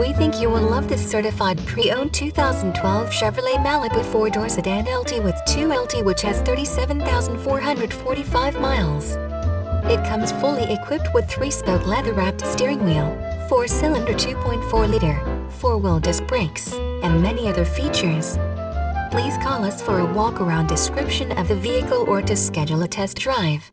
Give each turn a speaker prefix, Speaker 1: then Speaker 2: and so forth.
Speaker 1: We think you will love this certified pre-owned 2012 Chevrolet Malibu 4-door sedan LT with 2LT, which has 37,445 miles. It comes fully equipped with 3-spoke leather-wrapped steering wheel, 4-cylinder 2.4-liter, 4-wheel disc brakes, and many other features. Please call us for a walk-around description of the vehicle or to schedule a test drive.